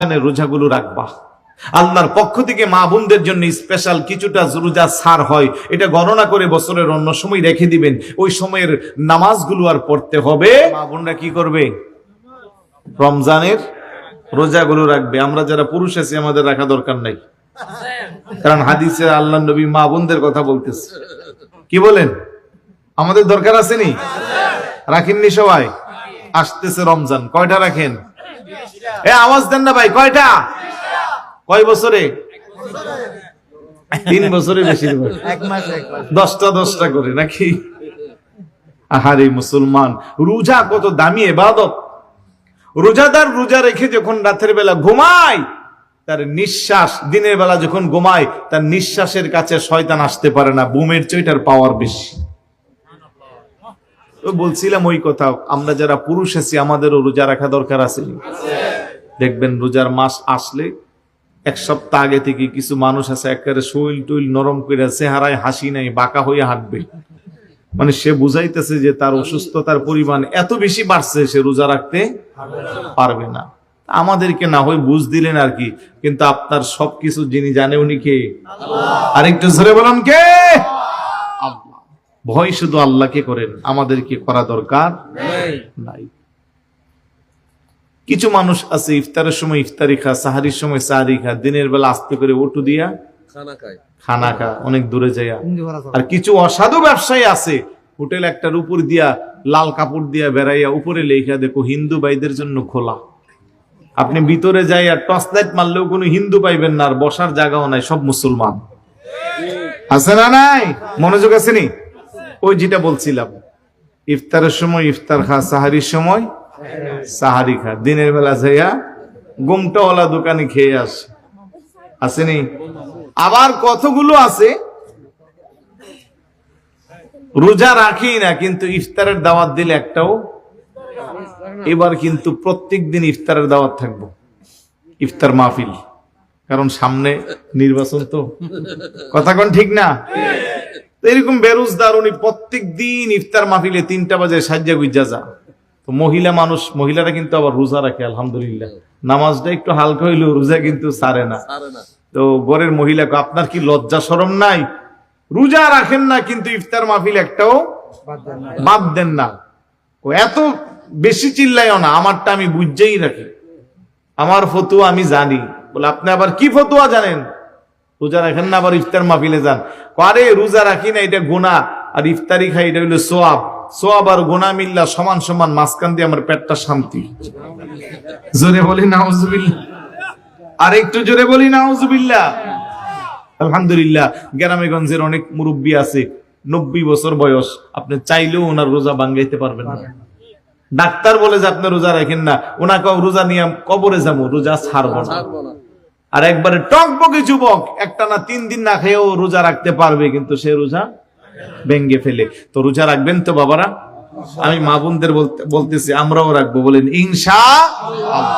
রোজাগুলো রাখবা। আল্লাহর পক্ষ থেকে মা বোনদের জন্য স্পেশাল কিছুটা রোজা ছাড় হয়, এটা গণনা করে বছরের অন্য সময় রেখে দিবেন। ওই সময়ের নামাজগুলো আর পড়তে হবে। মা বোনরা কি করবে? রমজানের রোজাগুলো রাখবে। আমরা যারা পুরুষ আছি আমাদের রাখা দরকার নাই, কারণ হাদিসে আল্লাহ নবী মা বোনদের কথা বলতেছে। কি বলেন? আমাদের দরকার আছে নি? রাখেননি সবাই? আসতেছে রমজান, কয়টা রাখেন? আওয়াজ দেন না ভাই, কয়টা? কয় বছরে? 3 বছরে বেশি, 10টা করে নাকি? আহারে মুসলমান, রোজা কত দামি ইবাদত। রোজাদার রোজা রেখে যখন রাতের বেলা ঘুমায়, তার নিঃশ্বাস, দিনের বেলা যখন ঘুমায় তার নিঃশ্বাসের কাছে শয়তান আসতে পারে না। বুমের চেয়ে পাওয়ার বেশি। বলছিলাম ওই কথা, আমরা যারা পুরুষ আছি আমাদেরও রোজা রাখা দরকার আছে। দেখবেন রোজার মাস আসলে 1 সপ্তাহ আগে থেকে কিছু মানুষ আছে একেবারে শৈল টুইল নরম করে, চেহারায় হাসি নাই, বাঁকা হয়ে হাঁটবে। মানে সে বুঝাইতেছে যে তার অসুস্থতার পরিমাণ এত বেশি বাড়ছে, সে রোজা রাখতে পারবে না। আমাদেরকে না হয় বুঝ দিলেন আর কি, কিন্তু আপনার সবকিছু যিনি জানে উনি কে? আরেকটু জোরে বলুন, কে? আল্লাহ। ভয় শুধু আল্লাহকে করেন, আমাদেরকে করা দরকার নাই। কিছু মানুষ আছে ইফতারের সময় ইফতারি খা, সাহারির সময় সাহারি খা, দিনের বেলা আস্তে করে ওটু দিয়া খানা খা, অনেক দূরে যায়। আর কিছু অসাধু ব্যবসায়ী আছে হোটেল একটার উপর দিয়া লাল কাপড় দিয়া বেড়াইয়া উপরে লেখা দেখো হিন্দু ভাইদের জন্য খোলা। আপনি ভিতরে যাই আর টর্চ লাইট মারলেও কোনো হিন্দু পাইবেন না, আর বসার জায়গাও নাই, সব মুসলমান। আছে না নাই? মনোযোগ আছে নি? ওই যেটা বলছিলাম, ইফতারের সময় ইফতার খা, সাহারির সময় সাহারি খা, দিনের বেলা যাইয়া গুমটাওয়ালা দোকানে খেয়ে আসে। আসেনি? আবার কতগুলো আছে রোজা রাখি না, কিন্তু ইফতারের দাওয়াত দিলে একটাও। এবার কিন্তু প্রত্যেক দিন ইফতারের দাওয়াত থাকবো, ইফতার মাহফিল, কারণ সামনে নির্বাচন। তো কথা কোন ঠিক না? এরকম বেরোজগার উনি প্রত্যেক দিন ইফতার মাহফিলে 3টা বাজে সাজ্জা গুজ্জা যা। তো মহিলা মানুষ, মহিলারা কিন্তু আবার রোজা রাখে আলহামদুলিল্লাহ। নামাজটা একটু হালকা হইলেও রোজা কিন্তু ছাড়ে না। তো ঘরের মহিলাকে আপনার কি লজ্জা শরম নাই? রোজা রাখেন না কিন্তু ইফতার মাহফিল একটাও বাদ দেন না। এত বেশি চিল্লাইও না, আমারটা আমি বুঝেই রাখি, আমার ফতুয়া আমি জানি। বলে আপনি আবার কি ফতুয়া জানেন? রোজা রাখেন না আবার ইফতার মাহফিলে যান। আরে রোজা রাখি না এটা গুনাহ, আর ইফতারি খাই এটা হইলো সোয়াব। সোয়াব আর গুনাহ মিল্লা সমান সমান, মাঝখান দিয়ে আমার পেটটা শান্তি। জোরে বলি নাউজুবিল্লাহ, আর একটু জোরে বলি নাউজুবিল্লাহ। আলহামদুলিল্লাহ, গ্রামেগঞ্জের অনেক মুরব্বী আছে 90 বছর বয়স, আপনি চাইলেও ওনার রোজা ভাঙাইতে পারবেন না। ডাক্তার বলে যে আপনি রোজা রাখেন না, ওনাকে রোজা নিয়ে কবরে যাবো, রোজা ছাড়বো না। আর একবারে টকবকে যুবক একটানা 3 দিন না খেয়েও রোজা রাখতে পারবে, কিন্তু সে রোজা ভেঙ্গে ফেলে। তো রোজা রাখবেন তো বাবারা? আমি মা বোনদের বলতেছি আমরাও রাখবো, বলেন ইনশাআল্লাহ।